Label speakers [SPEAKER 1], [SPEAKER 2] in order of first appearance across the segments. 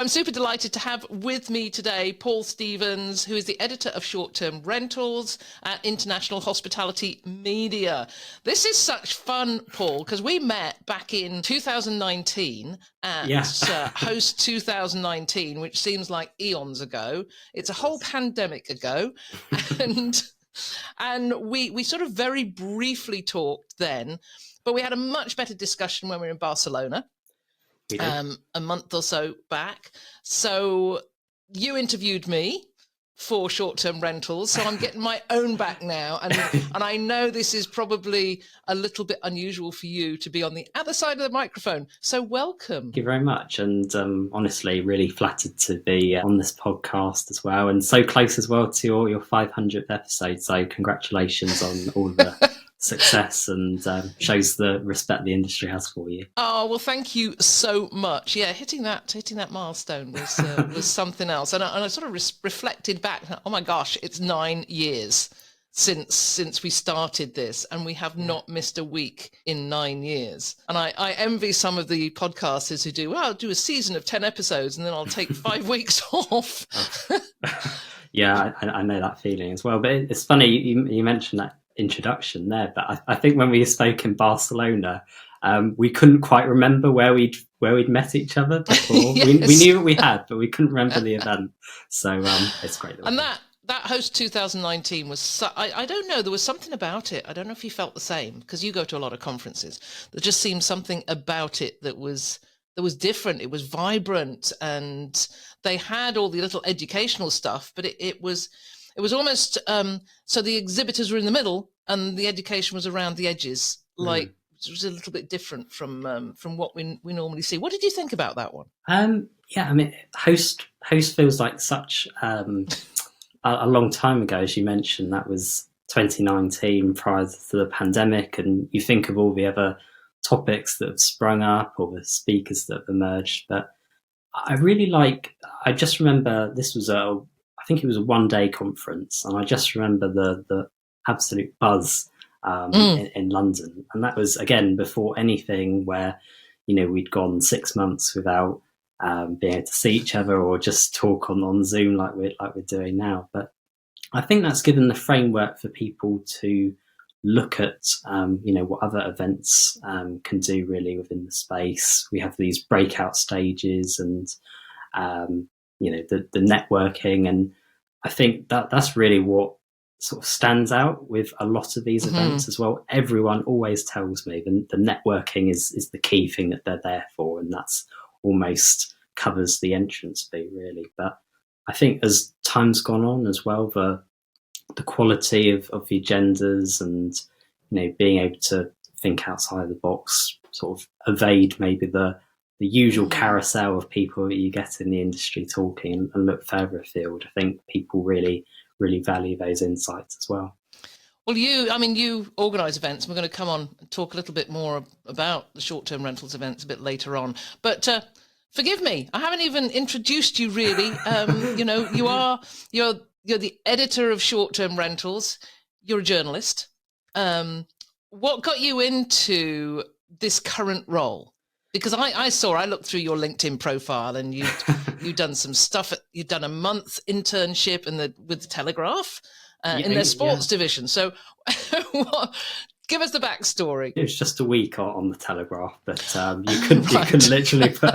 [SPEAKER 1] I'm super delighted to have with me today Paul Stevens, who is the editor of Short-Term Rentals at International Hospitality Media. This is such fun, Paul, because we met back in 2019 at Host 2019, which seems like eons ago. It's a whole pandemic ago. And we sort of very briefly talked then, but we had a much better discussion when we were in Barcelona. A month or so back. So you interviewed me for Short-Term Rentals, so I'm getting my own back now. And I know this is probably a little bit unusual for you to be on the other side of the microphone. So welcome.
[SPEAKER 2] Thank you very much. And honestly, really flattered to be on this podcast as well. And so close as well to your 500th episode. So congratulations on all the success, and shows the respect the industry has for you.
[SPEAKER 1] Oh, well, thank you so much. Yeah, hitting that milestone was something else. And I sort of reflected back. Oh my gosh, it's 9 years since we started this, and we have not missed a week in 9 years. And I envy some of the podcasters who do, well, I'll do a season of 10 episodes and then I'll take 5 weeks off.
[SPEAKER 2] Yeah, I know that feeling as well. But it's funny, you mentioned that introduction there, but I think when we spoke in Barcelona, we couldn't quite remember where we'd met each other before. Yes. We knew what we had, but we couldn't remember the event. So it's great.
[SPEAKER 1] And that Host 2019 was, I don't know, there was something about it. I don't know if you felt the same, because you go to a lot of conferences. There just seemed something about it that was different. It was vibrant, and they had all the little educational stuff, but it was almost so the exhibitors were in the middle and the education was around the edges. Like it was a little bit different from what we normally see. What did you think about that one?
[SPEAKER 2] Yeah, I mean, Host feels like such a long time ago, as you mentioned. That was 2019, prior to the pandemic, and you think of all the other topics that have sprung up or the speakers that have emerged. But I just remember this was I think it was a one-day conference, and I just remember the absolute buzz in London. And that was, again, before anything where, we'd gone 6 months without being able to see each other or just talk on Zoom like we're doing now. But I think that's given the framework for people to look at, what other events can do really within the space. We have these breakout stages and the networking, and I think that's really what sort of stands out with a lot of these events as well. Everyone always tells me the networking is the key thing that they're there for, and that's almost covers the entrance fee really. But I think as time's gone on as well, the quality of the agendas and being able to think outside the box, sort of evade maybe the usual carousel of people that you get in the industry talking and look further afield. I think people really, really value those insights as well.
[SPEAKER 1] Well, you organise events. We're going to come on and talk a little bit more about the short-term rentals events a bit later on. But forgive me, I haven't even introduced you really. You're the editor of Short-Term Rentals. You're a journalist. What got you into this current role? Because I looked through your LinkedIn profile, and you've done some stuff. You've done a month internship with the Telegraph in their sports division. So, give us the backstory.
[SPEAKER 2] It was just a week on the Telegraph, but you could literally put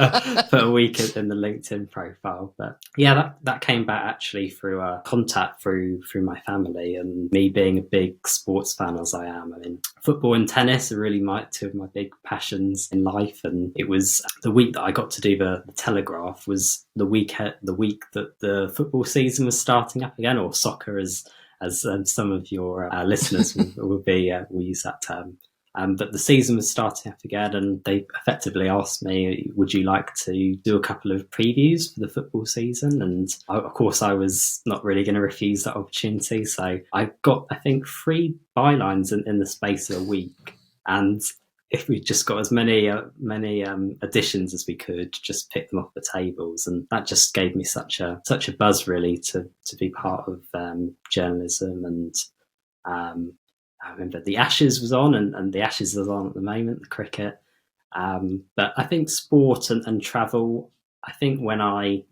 [SPEAKER 2] a week in the LinkedIn profile. But yeah, that came back actually through a contact through my family, and me being a big sports fan as I am. I mean, football and tennis are really two of my big passions in life, and it was the week that I got to do the Telegraph was the week that the football season was starting up again, or soccer as some of your listeners will use that term. But the season was starting up again, and they effectively asked me, would you like to do a couple of previews for the football season? And of course, I was not really going to refuse that opportunity. So I got, I think, 3 bylines in the space of a week. And if we just got as many additions as we could, just pick them off the tables, and that just gave me such a buzz really to be part of journalism. And I remember the Ashes was on, and the Ashes is on at the moment, the cricket. But I think sport and travel, I think when I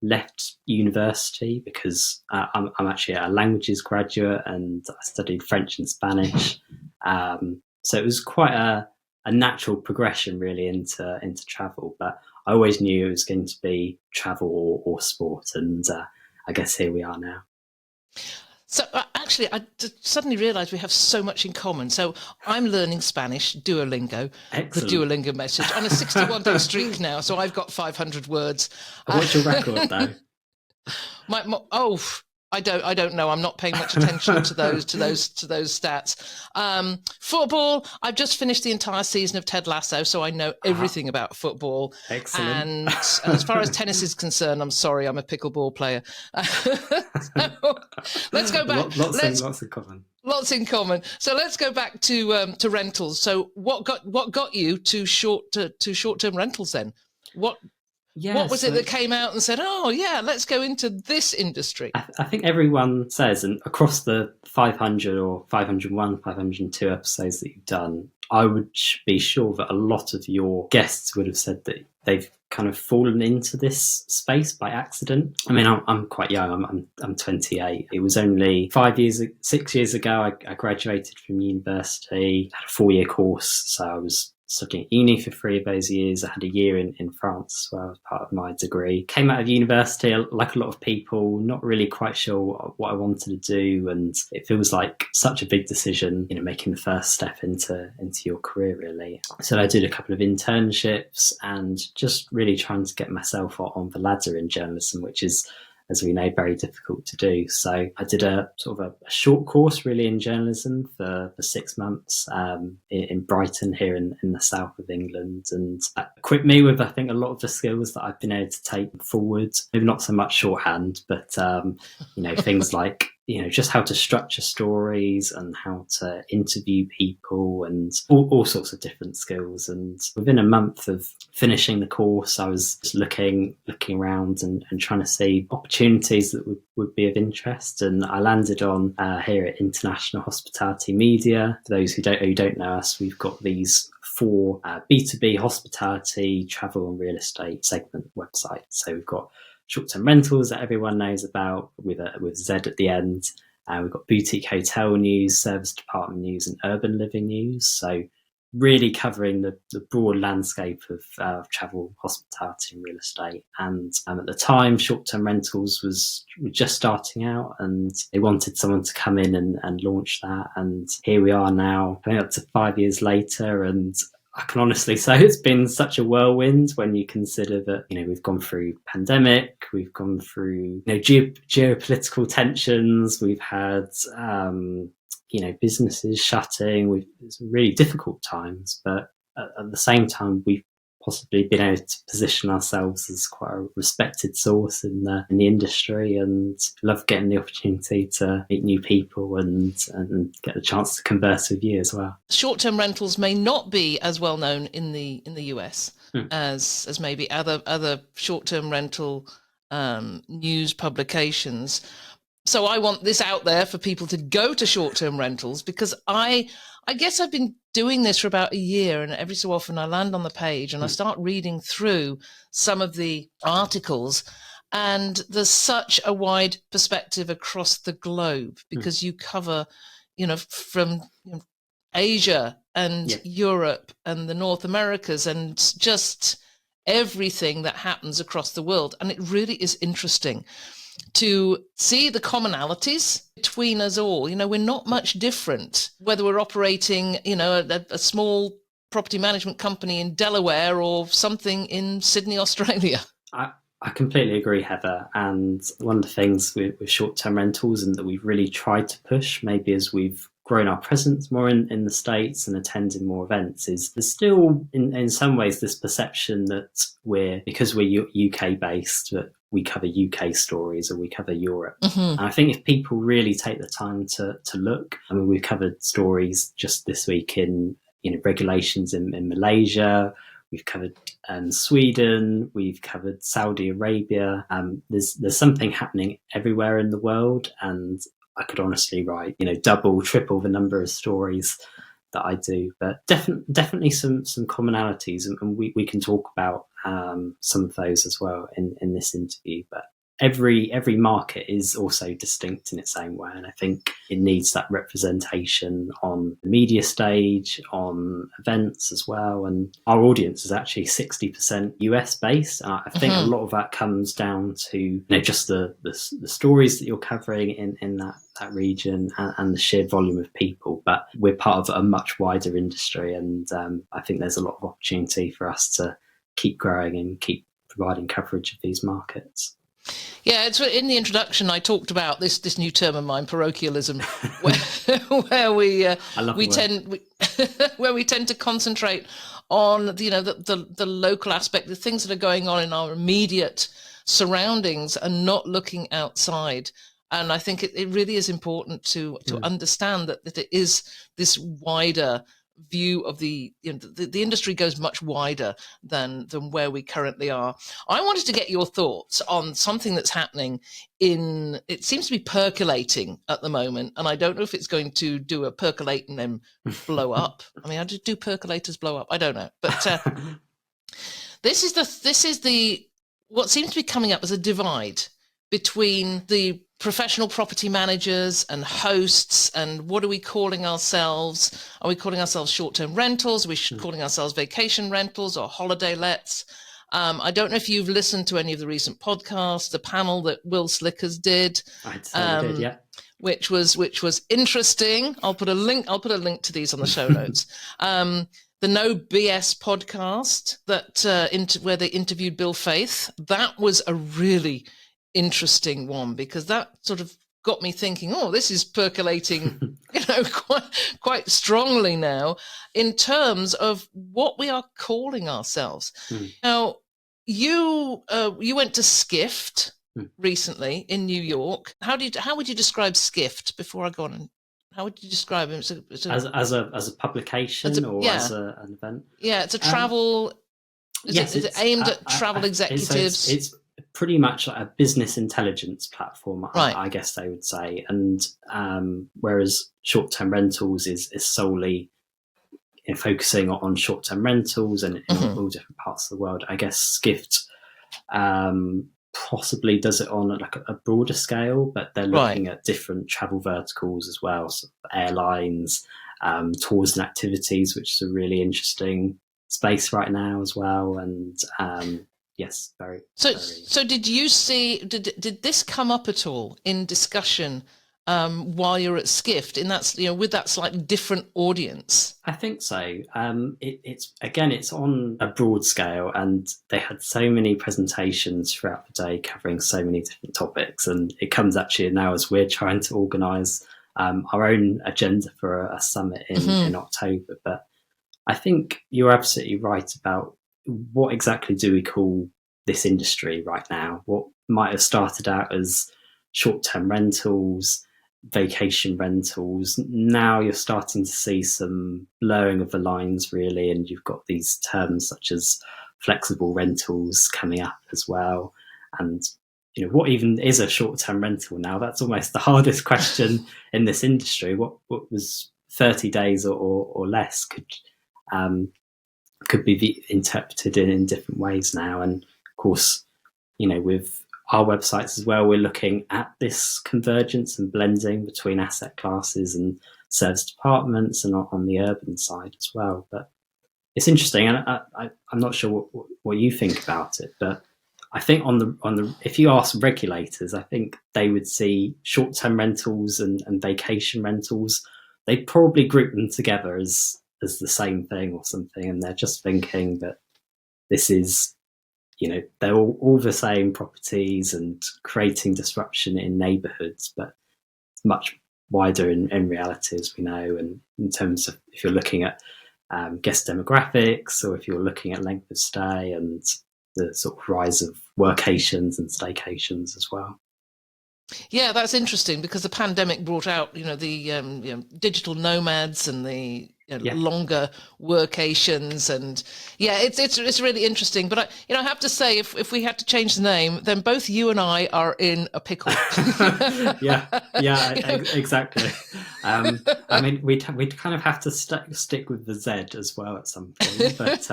[SPEAKER 2] left university, because I'm actually a languages graduate and I studied French and Spanish, so it was quite a natural progression really into travel. But I always knew it was going to be travel or sport, and I guess here we are now.
[SPEAKER 1] So actually, suddenly realised we have so much in common. So I'm learning Spanish, Duolingo,
[SPEAKER 2] Excellent.
[SPEAKER 1] the Duolingo message, on a 61-day streak now. So I've got 500 words.
[SPEAKER 2] What's your record though?
[SPEAKER 1] I don't know. I'm not paying much attention to those stats. Football. I've just finished the entire season of Ted Lasso, so I know everything about football.
[SPEAKER 2] Excellent.
[SPEAKER 1] And as far as tennis is concerned, I'm sorry, I'm a pickleball player. So, let's go back.
[SPEAKER 2] Lots in common.
[SPEAKER 1] Lots in common. So let's go back to rentals. So what got you to short-term rentals then? What was it that came out and said, oh, yeah, let's go into this industry?
[SPEAKER 2] I think everyone says, and across the 500 or 501, 502 episodes that you've done, I would be sure that a lot of your guests would have said that they've kind of fallen into this space by accident. I mean, I'm quite young. I'm 28. It was only 6 years ago I graduated from university, had a 4-year course, so I was studying at uni for 3 of those years. I had a year in France where I was part of my degree. Came out of university, like a lot of people, not really quite sure what I wanted to do. And it feels like such a big decision, making the first step into your career, really. So I did a couple of internships and just really trying to get myself on the ladder in journalism, which is, as we know, very difficult to do. So I did a sort of a short course really in journalism for 6 months in Brighton here in the south of England, and that equipped me with, I think, a lot of the skills that I've been able to take forward. Maybe not so much shorthand, but things like just how to structure stories and how to interview people and all sorts of different skills. And within a month of finishing the course, I was just looking around and trying to see opportunities that would be of interest. And I landed on here at International Hospitality Media. For those who don't know us, we've got these 4 B2B hospitality, travel and real estate segment websites. So we've got Short-Term Rentalz that everyone knows about with Z at the end. We've got Boutique Hotel News, Service Department News and Urban Living News. So really covering the broad landscape of travel, hospitality and real estate. And at the time, Short-Term Rentalz was just starting out and they wanted someone to come in and launch that. And here we are now, coming up to 5 years later, and I can honestly say it's been such a whirlwind when you consider that, we've gone through pandemic, we've gone through, geopolitical tensions, we've had, businesses shutting. It's really difficult times, but at the same time, we've possibly been able to position ourselves as quite a respected source in the industry, and love getting the opportunity to meet new people and get the chance to converse with you as well.
[SPEAKER 1] Short-term rentals may not be as well known in the US as maybe other short-term rental news publications. So I want this out there for people to go to Short-Term Rentalz, because I guess I've been doing this for about a year, and every so often I land on the page and I start reading through some of the articles, and there's such a wide perspective across the globe, because you cover, from Asia and Europe and the North Americas and just everything that happens across the world. And it really is interesting to see the commonalities between us all. We're not much different, whether we're operating, a small property management company in Delaware or something in Sydney, Australia.
[SPEAKER 2] I completely agree, Heather. And one of the things with Short-Term Rentalz, and that we've really tried to push, maybe as we've grown our presence more in the States and attending more events, is there's still in some ways this perception that because we're UK based, that we cover UK stories or we cover Europe. And I think if people really take the time to look, we've covered stories just this week in regulations in Malaysia. We've covered Sweden. We've covered Saudi Arabia. There's something happening everywhere in the world, and I could honestly write double, triple the number of stories that I do. But definitely some commonalities, and we can talk about some of those as well in this interview. But every market is also distinct in its own way, and I think it needs that representation on the media stage, on events as well. And our audience is actually 60% US based. I think a lot of that comes down to just the stories that you're covering in that region, and the sheer volume of people. But we're part of a much wider industry, and I think there's a lot of opportunity for us to keep growing and keep providing coverage of these markets.
[SPEAKER 1] Yeah, it's in the introduction I talked about this new term of mine, parochialism, where we tend to concentrate on the local aspect, the things that are going on in our immediate surroundings, and not looking outside. And I think it really is important to understand that it is this wider view of the industry goes much wider than where we currently are. I wanted to get your thoughts on something that's happening it seems to be percolating at the moment, and I don't know if it's going to do a percolate and then blow up. I mean, how do percolators blow up? I don't know, but this is what seems to be coming up as a divide between the professional property managers and hosts, and what are we calling ourselves? Are we calling ourselves short-term rentals? Are we calling ourselves vacation rentals or holiday lets? I don't know if you've listened to any of the recent podcasts, the panel that Will Slickers did.
[SPEAKER 2] I'd say I did, yeah.
[SPEAKER 1] Which was interesting. I'll put a link to these on the show notes. The No BS podcast where they interviewed Bill Faith. That was a really interesting one, because that sort of got me thinking, this is percolating quite strongly now in terms of what we are calling ourselves. Now, you went to Skift recently in New York. How would you describe Skift before I go on? How would you describe it?
[SPEAKER 2] As a publication, as an event?
[SPEAKER 1] Yeah, it's a travel.
[SPEAKER 2] Yes,
[SPEAKER 1] is it aimed at travel executives?
[SPEAKER 2] It's pretty much like a business intelligence platform,
[SPEAKER 1] right.
[SPEAKER 2] I guess they would say. And whereas short-term rentals is solely focusing on short-term rentals and in all different parts of the world, I guess Skift possibly does it on like a broader scale, but they're looking at different travel verticals as well, so airlines, tours and activities, which is a really interesting space right now as well. And yes, very.
[SPEAKER 1] So did you see? Did this come up at all in discussion while you're at Skift? In that with that slightly different audience.
[SPEAKER 2] I think so. It's on a broad scale, and they had so many presentations throughout the day covering so many different topics, and it comes actually now as we're trying to organise our own agenda for a summit in October. But I think you're absolutely right about what exactly do we call this industry right now? What might have started out as short-term rentals, vacation rentals, now you're starting to see some blurring of the lines really, and you've got these terms such as flexible rentals coming up as well. And what even is a short-term rental now? That's almost the hardest question in this industry. What was 30 days or less could be interpreted in different ways now. And of course, with our websites as well, we're looking at this convergence and blending between asset classes and service departments, and on the urban side as well. But it's interesting, and I'm not sure what you think about it, but I think on the if you ask regulators, I think they would see short-term rentals and vacation rentals, they'd probably group them together as the same thing or something, and they're just thinking that this is, they're all the same properties and creating disruption in neighbourhoods, but it's much wider in reality, as we know. And in terms of if you're looking at guest demographics, or if you're looking at length of stay and the sort of rise of workations and staycations as well.
[SPEAKER 1] Yeah, that's interesting, because the pandemic brought out, the digital nomads and the longer workations, and it's really interesting. But I have to say, if we had to change the name, then both you and I are in a pickle.
[SPEAKER 2] Exactly. I mean, we'd kind of have to stick with the Z as well at some point. But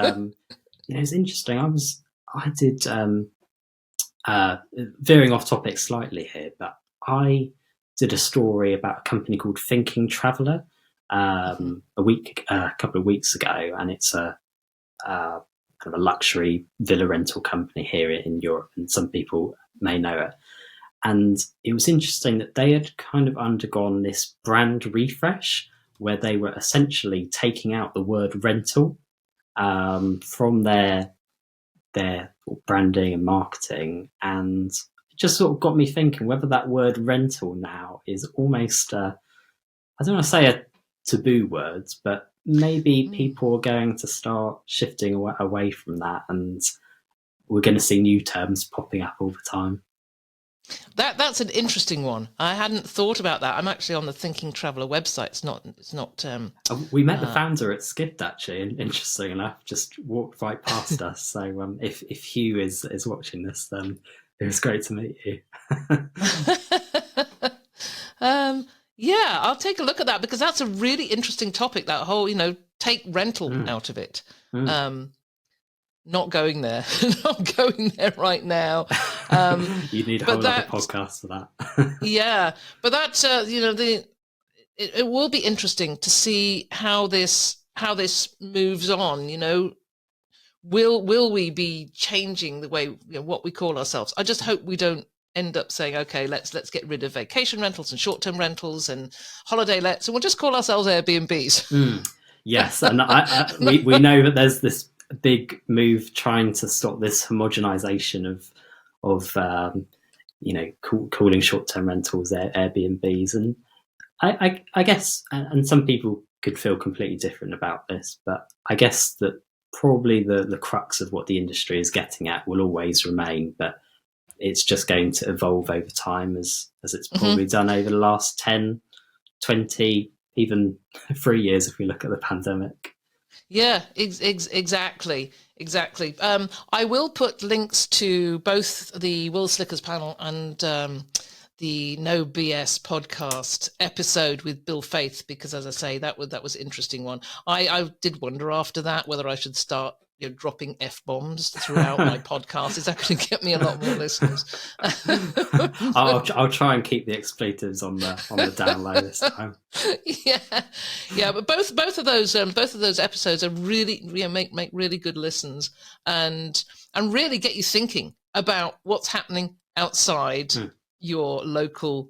[SPEAKER 2] it's interesting. I did, veering off topic slightly here, but I did a story about a company called Thinking Traveller a couple of weeks ago, and it's a kind of a luxury villa rental company here in Europe, and some people may know it. And it was interesting that they had kind of undergone this brand refresh where they were essentially taking out the word rental from their branding and marketing, and it just sort of got me thinking whether that word rental now is almost I don't want to say a taboo word, but maybe people are going to start shifting away from that, and we're going to see new terms popping up all the time.
[SPEAKER 1] That's an interesting one. I hadn't thought about that. I'm actually on the Thinking Traveller website. It's not.
[SPEAKER 2] We met the founder at Skift, actually, and interesting enough, just walked right past us. So if Hugh is watching this, then it was great to meet you.
[SPEAKER 1] Yeah, I'll take a look at that, because that's a really interesting topic. That whole, take rental out of it. Not going there, not going there right now.
[SPEAKER 2] You need a whole other podcast for that.
[SPEAKER 1] Yeah, but that's it will be interesting to see how this moves on. Will we be changing the way what we call ourselves? I just hope we don't end up saying, okay, let's get rid of vacation rentals and short-term rentals and holiday lets, and we'll just call ourselves Airbnbs.
[SPEAKER 2] Yes, and we know that there's this big move trying to stop this homogenization of calling short-term rentals Airbnbs, and I guess, and some people could feel completely different about this, but I guess that probably the crux of what the industry is getting at will always remain, but it's just going to evolve over time as it's probably done over the last 10, 20, even 3 years if we look at the pandemic.
[SPEAKER 1] Yeah, exactly. I will put links to both the Will Slickers panel and the No BS podcast episode with Bill Faith, because, as I say, that was an interesting one. I did wonder after that whether I should start dropping F-bombs throughout my podcast. Is that going to get me a lot more listeners?
[SPEAKER 2] I'll try and keep the expletives on the down low this time.
[SPEAKER 1] Yeah, but both of those episodes are really make really good listens, and really get you thinking about what's happening outside your local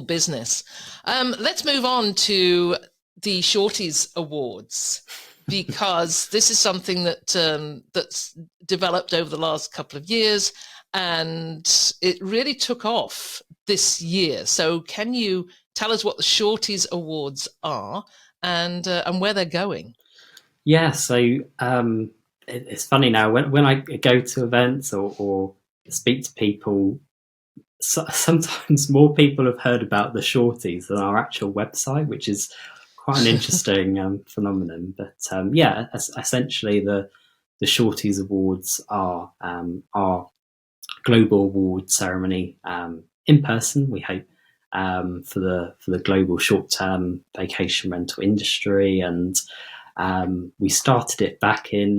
[SPEAKER 1] business. Let's move on to the Shorties Awards, because this is something that's developed over the last couple of years, and it really took off this year. So can you tell us what the Shorties Awards are and where they're going?
[SPEAKER 2] Yeah, so it's funny now, when I go to events or speak to people, sometimes more people have heard about the Shorties than our actual website, which is quite an interesting phenomenon. But essentially the Shorties Awards are our global award ceremony in person, we hope, for the global short-term vacation rental industry. And we started it back in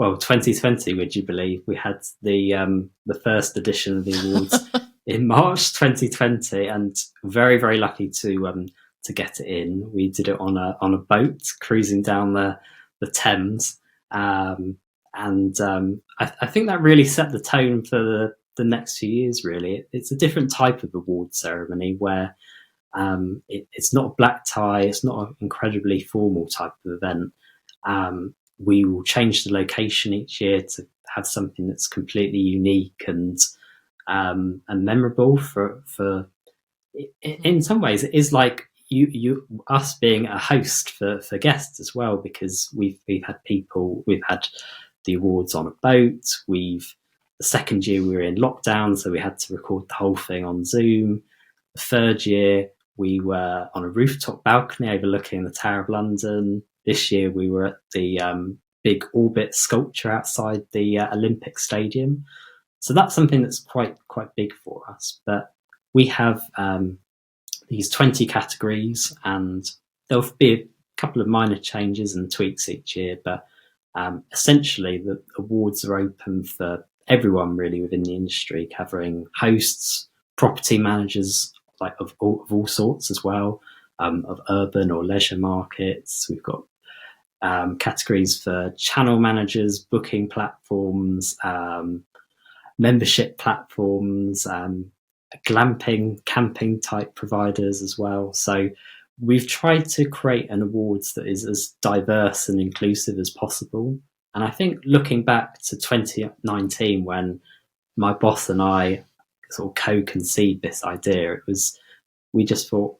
[SPEAKER 2] 2020, would you believe? We had the first edition of the awards in March 2020, and very, very lucky to get it in. We did it on a boat cruising down the Thames, and I think that really set the tone for the next few years. Really, it's a different type of award ceremony where it's not a black tie, it's not an incredibly formal type of event. We will change the location each year to have something that's completely unique and memorable for. In some ways, it is like us being a host for guests as well, because we've had the awards on a boat. The second year we were in lockdown, so we had to record the whole thing on Zoom. The third year we were on a rooftop balcony overlooking the Tower of London. This year we were at the big Orbit sculpture outside the Olympic Stadium. So that's something that's quite big for us. But we have these 20 categories, and there'll be a couple of minor changes and tweaks each year, but Essentially, the awards are open for everyone really within the industry, covering hosts, property managers, like of all sorts as well, of urban or leisure markets. We've got categories for channel managers, booking platforms, membership platforms, glamping, camping type providers as well. So we've tried to create an awards that is as diverse and inclusive as possible. And I think looking back to 2019, when my boss and I sort of co-conceived this idea, we just thought,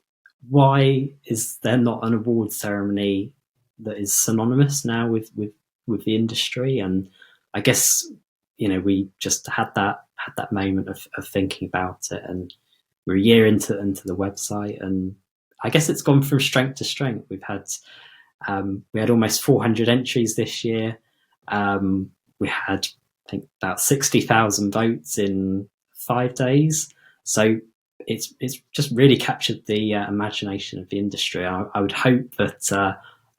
[SPEAKER 2] why is there not an awards ceremony that is synonymous now with the industry? And I guess, we just had that moment of thinking about it, and we're a year into the website, and I guess it's gone from strength to strength. We had almost 400 entries this year. We had, I think, about 60,000 votes in 5 days. So it's just really captured the imagination of the industry. I would hope that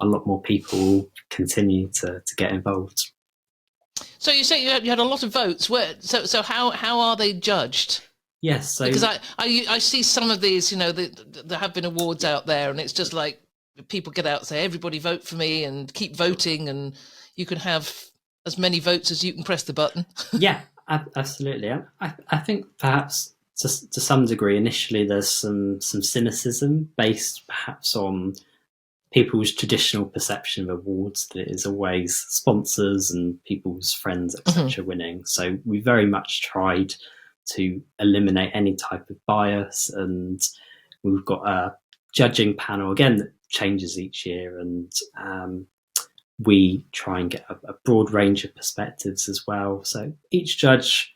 [SPEAKER 2] a lot more people will continue to get involved.
[SPEAKER 1] So you say you had a lot of votes. So how are they judged?
[SPEAKER 2] Yes, so
[SPEAKER 1] because I see some of these, there have been awards out there, and it's just like people get out and say, everybody vote for me and keep voting, and you can have as many votes as you can press the button.
[SPEAKER 2] Yeah, absolutely. I think perhaps to some degree initially there's some cynicism based perhaps on people's traditional perception of awards, that it is always sponsors and people's friends, etc., winning. So we very much tried to eliminate any type of bias, and we've got a judging panel again that changes each year, and we try and get a broad range of perspectives as well. So each judge,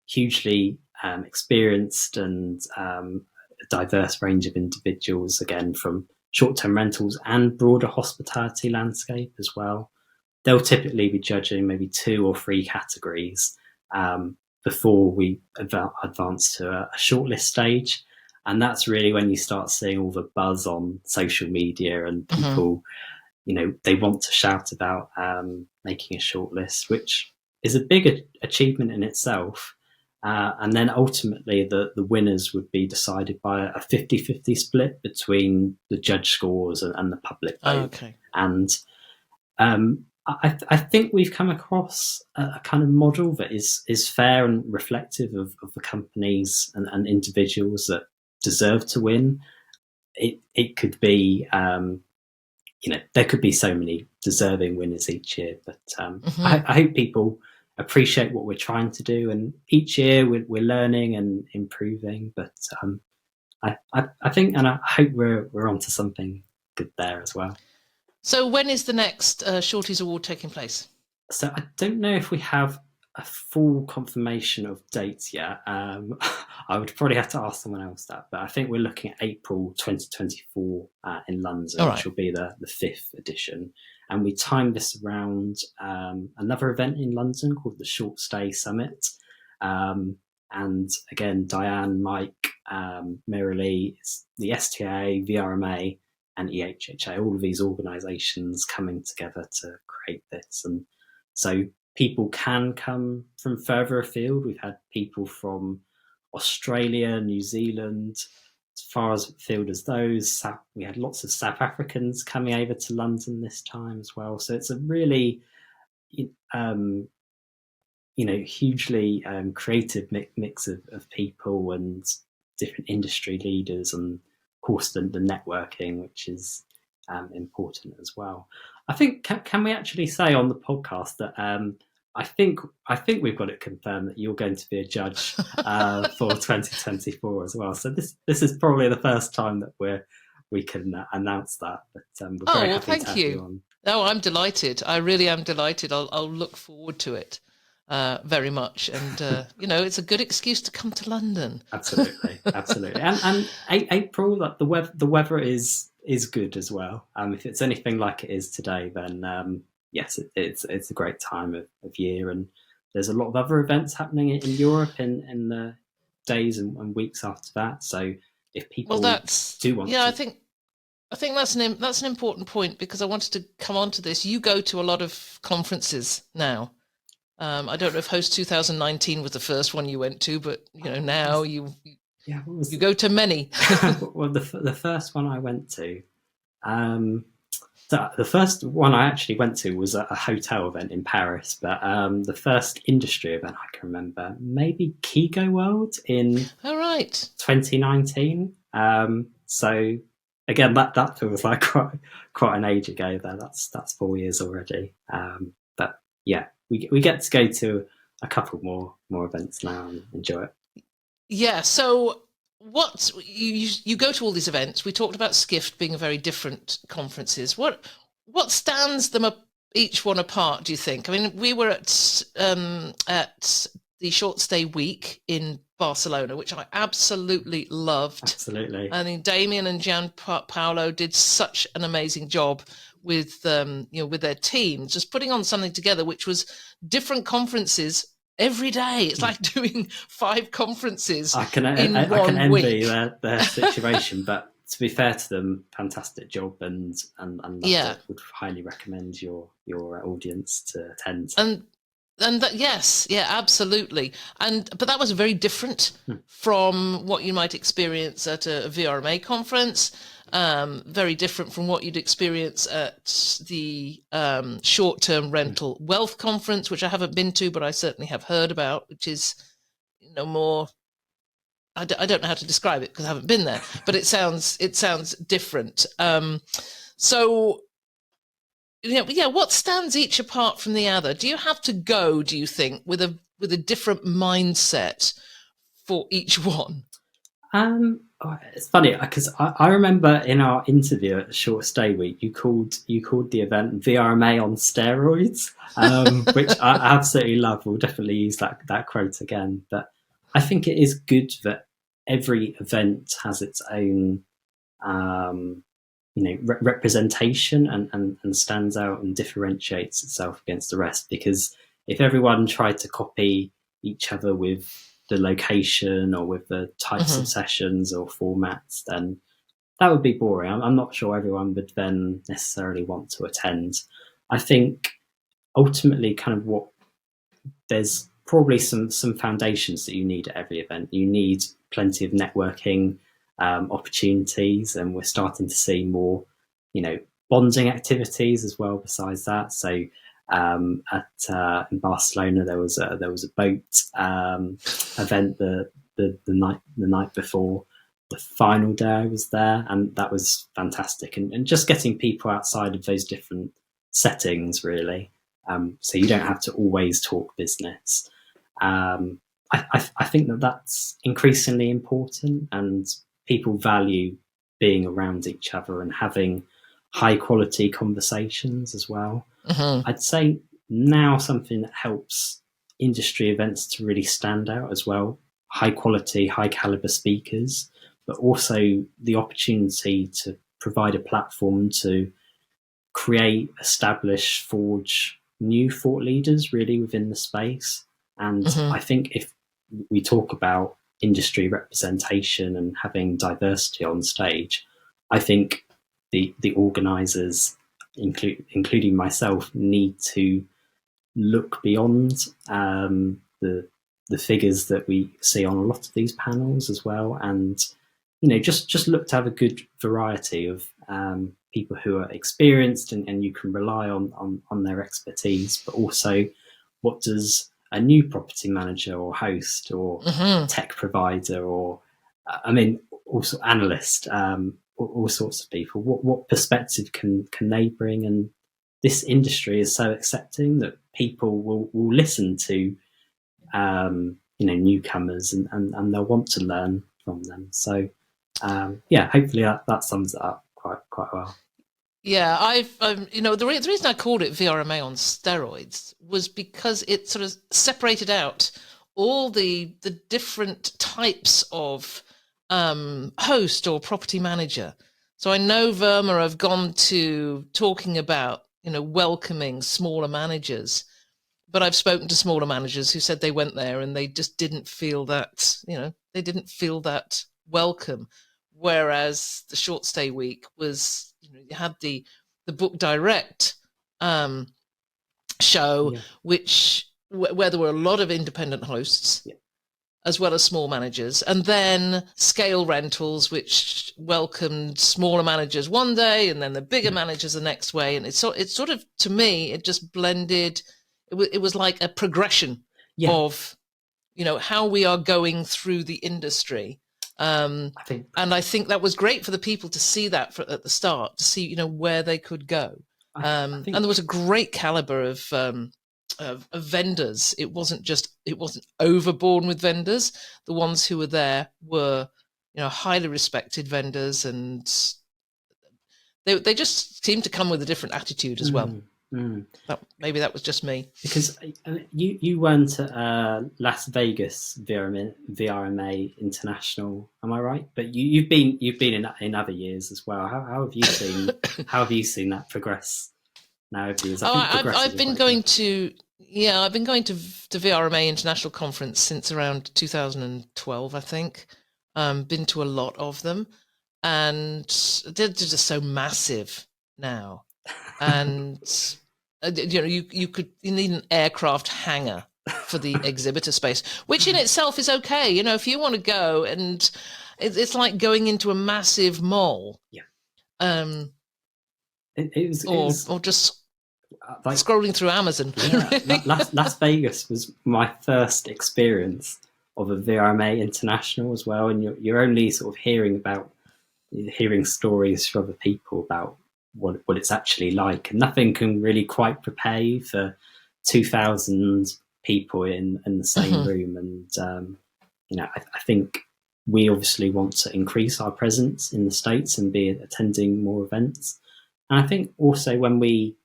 [SPEAKER 2] hugely experienced, and a diverse range of individuals, again from short-term rentals and broader hospitality landscape as well. They'll typically be judging maybe 2 or 3 categories before we advance to a shortlist stage. And that's really when you start seeing all the buzz on social media, and people, they want to shout about making a shortlist, which is a big achievement in itself. And then ultimately the winners would be decided by a 50-50 split between the judge scores and the public vote.
[SPEAKER 1] Okay.
[SPEAKER 2] And I think we've come across a kind of model that is fair and reflective of the companies and individuals that deserve to win. It could be, there could be so many deserving winners each year, but I hope people appreciate what we're trying to do, and each year we're learning and improving. But I think, and I hope we're onto something good there as well.
[SPEAKER 1] So when is the next Shorties Award taking place?
[SPEAKER 2] So I don't know if we have a full confirmation of dates yet. I would probably have to ask someone else that, but I think we're looking at April 2024 in London, which will be the 5th edition. And we timed this around another event in London called the Short Stay Summit. And again, Diane, Mike, Miralee, the STA, VRMA, and EHHA, all of these organisations coming together to create this. And so people can come from further afield. We've had people from Australia, New Zealand, as far as afield as those. We had lots of South Africans coming over to London this time as well. So it's a really, hugely creative mix of people and different industry leaders, and of course the networking, which is important as well. I think can we actually say on the podcast that I think we've got it confirmed that you're going to be a judge for 2024 as well. So this is probably the first time that we can announce that. But we're very happy
[SPEAKER 1] thank
[SPEAKER 2] to have
[SPEAKER 1] you.
[SPEAKER 2] you on.
[SPEAKER 1] Oh, I'm delighted. I really am delighted. I'll look forward to it very much. And it's a good excuse to come to London.
[SPEAKER 2] Absolutely. And April, the weather is good as well. If it's anything like it is today, then yes, it's a great time of year, and there's a lot of other events happening in Europe in the days and weeks after that. So if people do want to,
[SPEAKER 1] I think I think that's an important point, because I wanted to come on to this. You go to a lot of conferences now. I don't know if Host 2019 was the first one you went to, but now you go to many.
[SPEAKER 2] Well, the first one I went to, the first one I actually went to was a hotel event in Paris, but the first industry event I can remember, maybe Kigo World in 2019. So again, that feels like quite an age ago there. That's 4 years already. But yeah, we get to go to a couple more events now and enjoy it.
[SPEAKER 1] Yeah. So what you go to all these events? We talked about Skift being a very different conferences. What stands them up, each one apart, do you think? I mean, we were at the Short Stay Week in Barcelona, which I absolutely loved.
[SPEAKER 2] Absolutely.
[SPEAKER 1] I mean, Damien and Gianpaolo did such an amazing job with with their team, just putting on something together, which was different conferences every day. It's like doing 5 conferences. I can
[SPEAKER 2] envy their situation, but to be fair to them, fantastic job, and would highly recommend your audience to attend.
[SPEAKER 1] And that, yes, yeah, absolutely. But that was very different from what you might experience at a VRMA conference. Very different from what you'd experience at the short-term rental wealth conference, which I haven't been to, but I certainly have heard about, which is more. I don't know how to describe it because I haven't been there, but it sounds different. So. Yeah. What stands each apart from the other? Do you have to go, do you think, with a different mindset for each one?
[SPEAKER 2] It's funny because I remember in our interview at Short Stay Week, you called the event VRMA on steroids, which I absolutely love. We'll definitely use that quote again. But I think it is good that every event has its own representation and stands out and differentiates itself against the rest, because if everyone tried to copy each other with the location or with the types of sessions or formats, then that would be boring. I'm not sure everyone would then necessarily want to attend. I think ultimately there's probably some foundations that you need at every event. You need plenty of networking opportunities, and we're starting to see more bonding activities as well besides that. So in Barcelona there was a boat event the night before the final day I was there, and that was fantastic, and just getting people outside of those different settings really, so you don't have to always talk business. I think that's increasingly important, and people value being around each other and having high quality conversations as well. I'd say now something that helps industry events to really stand out as well, high quality, high caliber speakers, but also the opportunity to provide a platform to create, establish, forge new thought leaders really within the space. And I think if we talk about industry representation and having diversity on stage, I think the organisers, including myself, need to look beyond the figures that we see on a lot of these panels as well, and just look to have a good variety of people who are experienced and you can rely on their expertise, but also what does a new property manager or host or tech provider or also analyst, all sorts of people, what perspective can they bring? And this industry is so accepting that people will listen to newcomers and they'll want to learn from them. So hopefully that sums it up quite well.
[SPEAKER 1] Yeah, I've the reason I called it VRMA on steroids was because it sort of separated out all the different types of host or property manager. So I know Verma have gone to talking about welcoming smaller managers, but I've spoken to smaller managers who said they went there and they just didn't feel that they didn't feel that welcome. whereas the short stay week was, you had the book direct show, where there were a lot of independent hosts, as well as small managers, and then scale rentals, which welcomed smaller managers one day and then the bigger managers the next way. And it's sort of, to me, it just blended. It was like a progression of, how we are going through the industry. And I think that was great for the people to see that at the start, to see, where they could go. And there was a great caliber of vendors. It wasn't overborne with vendors. The ones who were there were, highly respected vendors, and they just seemed to come with a different attitude as well. Maybe that was just me.
[SPEAKER 2] Because you weren't at Las Vegas VRMA International, am I right? But you've been in other years as well. How have you seen that progress now over the years?
[SPEAKER 1] I've been going to VRMA International Conference since around 2012, I think. Been to a lot of them, and they're just so massive now. And you need an aircraft hangar for the exhibitor space, which in itself is okay. If you want to go, and it's like going into a massive mall. Or just like scrolling through Amazon.
[SPEAKER 2] Las Vegas was my first experience of a VRMA International as well, and you're only sort of hearing stories from other people about what it's actually like, and nothing can really quite prepare you for 2,000 people in the same room. And I think we obviously want to increase our presence in the States and be attending more events. And I think also when we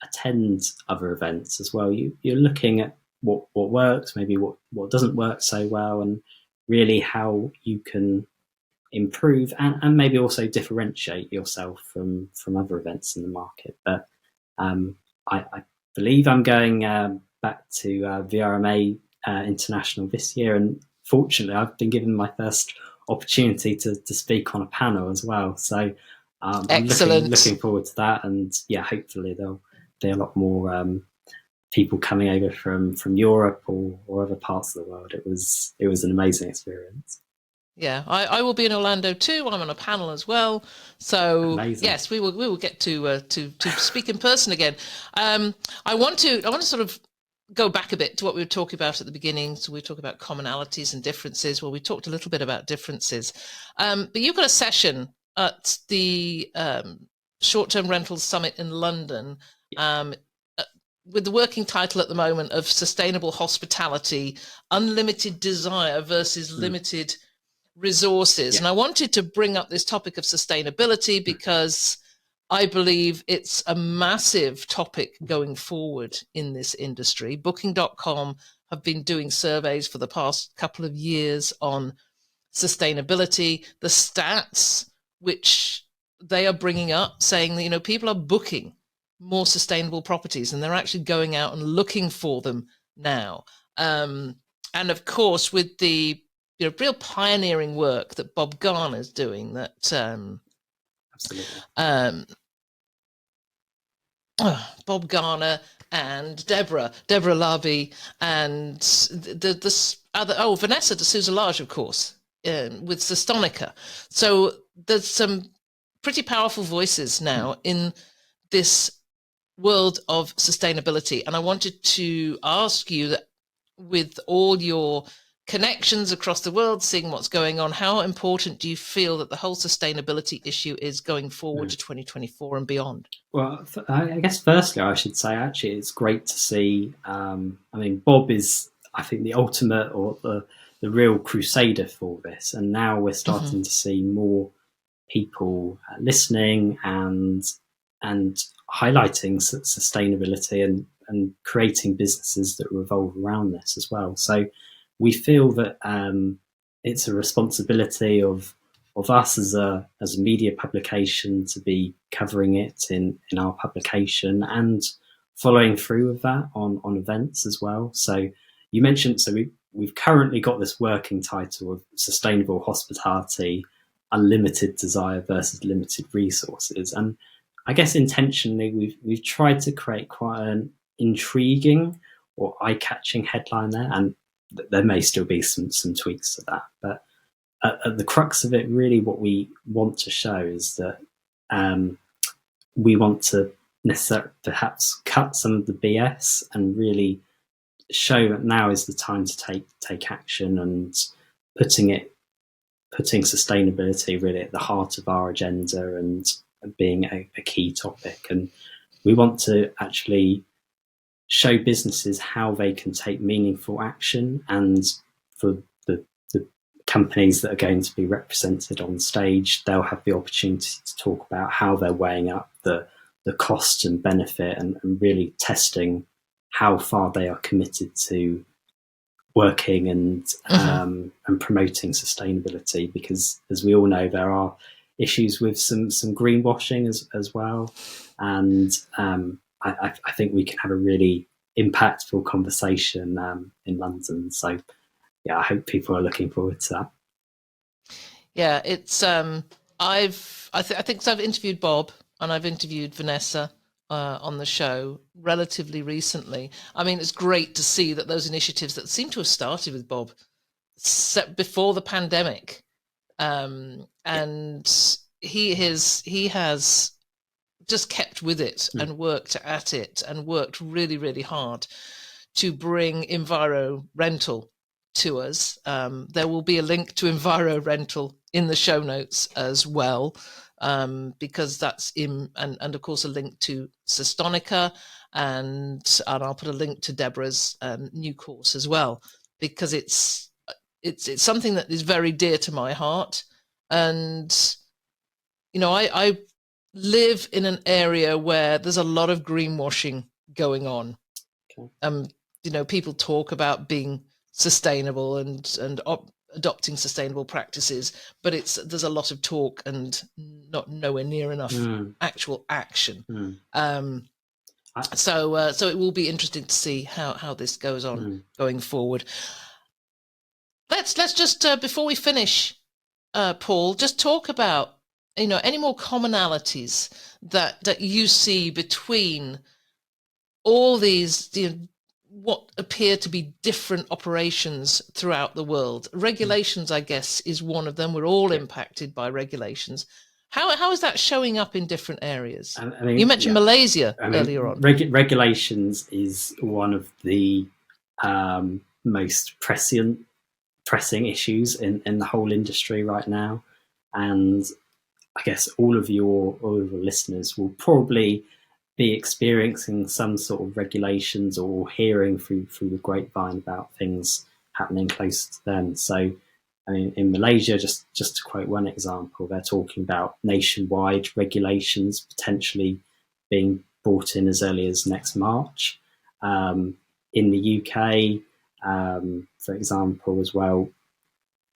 [SPEAKER 2] attend other events as well, you're looking at what works, maybe what doesn't work so well, and really how you can improve and maybe also differentiate yourself from other events in the market. But I believe I'm going back to VRMA International this year, and fortunately I've been given my first opportunity to speak on a panel as well. So I'm looking forward to that, and hopefully there'll be a lot more people coming over from Europe or other parts of the world. It was an amazing experience.
[SPEAKER 1] Yeah, I will be in Orlando too. I'm on a panel as well. So amazing. Yes, we will get to speak in person again. I want to sort of go back a bit to what we were talking about at the beginning. So we talk about commonalities and differences. Well, we talked a little bit about differences, but you've got a session at the Short-Term Rentals Summit in London. With the working title at the moment of Sustainable Hospitality, Unlimited Desire versus Limited Resources. And I wanted to bring up this topic of sustainability because I believe it's a massive topic going forward in this industry. Booking.com have been doing surveys for the past couple of years on sustainability. The stats which they are bringing up saying that, people are booking more sustainable properties and they're actually going out and looking for them now. And of course, with the real pioneering work that Bob Garner's doing, that Bob Garner and Deborah Larby and the other Vanessa de Souza Lage, of course, with Sustonica. So there's some pretty powerful voices now in this world of sustainability, and I wanted to ask you that, with all your connections across the world, seeing what's going on, how important do you feel that the whole sustainability issue is going forward to 2024 and beyond?
[SPEAKER 2] Well, I guess firstly I should say actually it's great to see. Bob is, I think, the ultimate or the real crusader for this, and now we're starting to see more people listening and highlighting sustainability and creating businesses that revolve around this as well. So we feel that it's a responsibility of us as a media publication to be covering it in our publication and following through with that on events as well. So you mentioned, we've currently got this working title of Sustainable Hospitality, unlimited desire versus limited resources. And I guess intentionally we've tried to create quite an intriguing or eye-catching headline there, and there may still be some tweaks to that. But at the crux of it, really, what we want to show is that we want to necessarily perhaps cut some of the BS and really show that now is the time to take action, and putting sustainability really at the heart of our agenda and being a key topic. And we want to actually show businesses how they can take meaningful action, and for the companies that are going to be represented on stage, they'll have the opportunity to talk about how they're weighing up the cost and benefit, and really testing how far they are committed to working and promoting sustainability. Because, as we all know, there are issues with some greenwashing as well, and I think we can have a really impactful conversation in London. So, yeah, I hope people are looking forward to that.
[SPEAKER 1] Yeah, it's I think so. I've interviewed Bob and I've interviewed Vanessa on the show relatively recently. I mean, it's great to see that those initiatives that seem to have started with Bob before the pandemic, and he has just kept with it and worked at it and worked really, really hard to bring Enviro Rental to us. There will be a link to Enviro Rental in the show notes as well, because that's and of course a link to Sestonica, and I'll put a link to Deborah's new course as well, because it's something that is very dear to my heart. And I live in an area where there's a lot of greenwashing going on. Okay. People talk about being sustainable and adopting sustainable practices, but there's a lot of talk and nowhere near enough actual action. So it will be interesting to see how this goes on going forward. Let's just before we finish, Paul, just talk about any more commonalities that you see between all these what appear to be different operations throughout the world. Regulations, I guess, is one of them. We're all impacted by regulations. How is that showing up in different areas? I mean, you mentioned Malaysia earlier on.
[SPEAKER 2] Regulations is one of the most pressing issues in the whole industry right now, and I guess all of your listeners will probably be experiencing some sort of regulations or hearing through the grapevine about things happening close to them. So, I mean, in Malaysia, just to quote one example, they're talking about nationwide regulations potentially being brought in as early as next March. In the UK, for example, as well,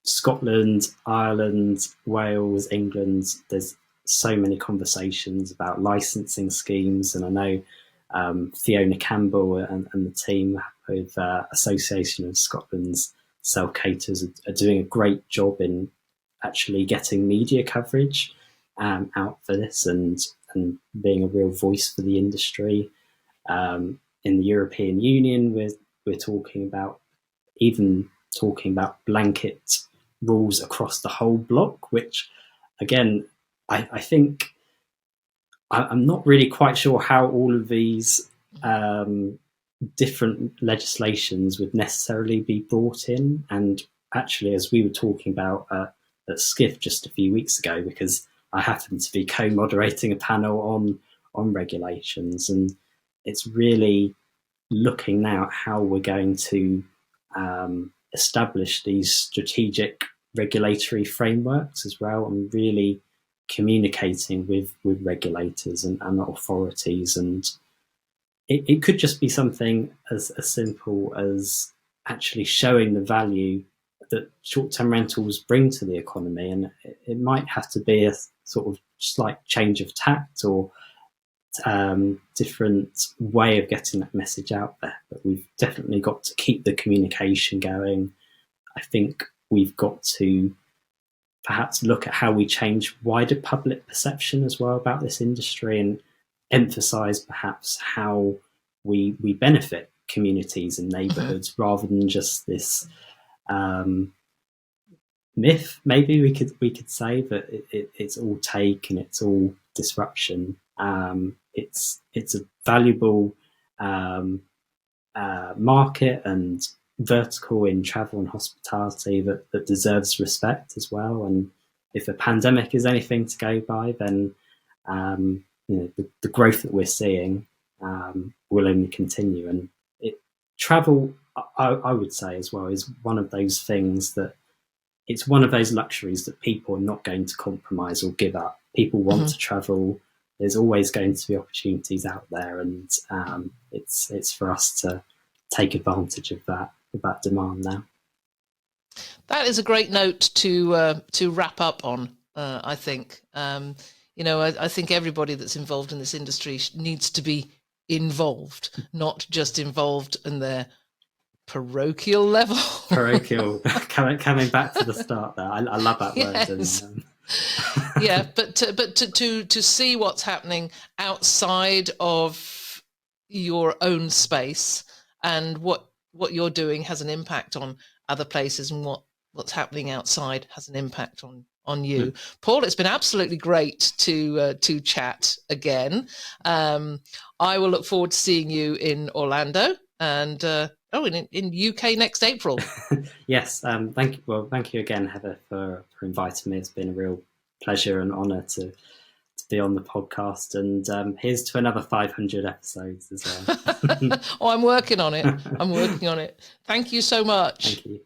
[SPEAKER 2] Scotland, Ireland, Wales, England, there's so many conversations about licensing schemes. And I know Fiona Campbell and the team with Association of Scotland's self-caterers are doing a great job in actually getting media coverage out for this and being a real voice for the industry. In the European Union, we're talking about blanket rules across the whole block, which, again, I think I'm not really quite sure how all of these different legislations would necessarily be brought in. And actually, as we were talking about at Skiff just a few weeks ago, because I happen to be co-moderating a panel on regulations, and it's really looking now at how we're going to establish these strategic regulatory frameworks as well, and really communicating with regulators and authorities. And it could just be something as simple as actually showing the value that short-term rentals bring to the economy. And it might have to be a sort of slight change of tact or different way of getting that message out there. But we've definitely got to keep the communication going. I think we've got to perhaps look at how we change wider public perception as well about this industry, and emphasize perhaps how we benefit communities and neighborhoods rather than just this myth, maybe we could say, that it's all take and it's all disruption. It's a valuable market and vertical in travel and hospitality that deserves respect as well. And if a pandemic is anything to go by, then the growth that we're seeing will only continue. And travel, I would say as well, is one of those things that it's one of those luxuries that people are not going to compromise or give up. People want to travel. There's always going to be opportunities out there, and it's for us to take advantage of that demand now.
[SPEAKER 1] That is a great note to wrap up on. I think I think everybody that's involved in this industry needs to be involved, not just involved in their parochial level.
[SPEAKER 2] Parochial, coming back to the start there. I love that word.
[SPEAKER 1] Yes.
[SPEAKER 2] And,
[SPEAKER 1] yeah, but to see what's happening outside of your own space, and what you're doing has an impact on other places, and what's happening outside has an impact on you. Paul, it's been absolutely great to chat again. I will look forward to seeing you in Orlando and in UK next April.
[SPEAKER 2] Yes, thank you. Well, thank you again, Heather, for inviting me. It's been a real pleasure and honour to be on the podcast, and here's to another 500 episodes as well.
[SPEAKER 1] I'm working on it. Thank you so much.
[SPEAKER 2] Thank you.